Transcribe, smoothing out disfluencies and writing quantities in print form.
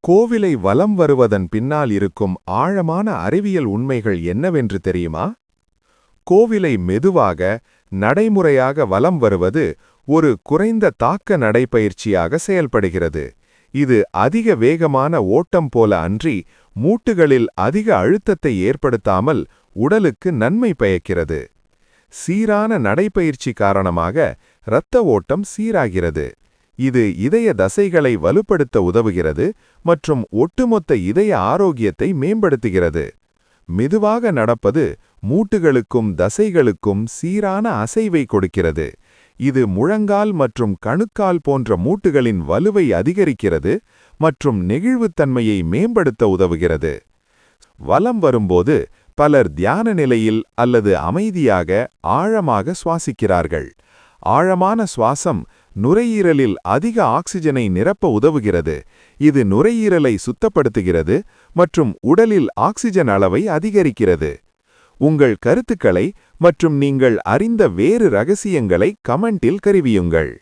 கோவிலை வலம் வருவதன் பின்னால் இருக்கும் ஆழமான அறிவியல் உண்மைகள் என்னவென்று தெரியுமா? கோவிலை மெதுவாக, நடைமுறையாக வலம் வருவது ஒரு குறைந்த தாக்க நடைப்பயிற்சியாக செயல்படுகிறது. இது அதிக வேகமான ஓட்டம் போல அன்றி, மூட்டுகளில் அதிக அழுத்தத்தை ஏற்படுத்தாமல் உடலுக்கு நன்மை பயக்கிறது. சீரான நடைப்பயிற்சி காரணமாக இரத்த ஓட்டம் சீராகிறது. இது இதய தசைகளை வலுப்படுத்த உதவுகிறது மற்றும் ஒட்டுமொத்த இதய ஆரோக்கியத்தை மேம்படுத்துகிறது. மெதுவாக நடப்பது மூட்டுகளுக்கும் தசைகளுக்கும் சீரான அசைவை கொடுக்கிறது. இது முழங்கால் மற்றும் கணுக்கால் போன்ற மூட்டுகளின் வலுவை அதிகரிக்கிறது மற்றும் நெகிழ்வுத்தன்மையை மேம்படுத்த உதவுகிறது. வலம் வரும்போது பலர் தியான நிலையில் அல்லது அமைதியாக ஆழமாக சுவாசிக்கிறார்கள். ஆழமான சுவாசம் நுரையீரலில் அதிக ஆக்சிஜனை நிரப்ப உதவுகிறது. இது நுரையீரலை சுத்தப்படுத்துகிறது மற்றும் உடலில் ஆக்சிஜன் அளவை அதிகரிக்கிறது. உங்கள் கருத்துக்களை மற்றும் நீங்கள் அறிந்த வேறு ரகசியங்களை கமெண்டில் தெரிவியுங்கள்.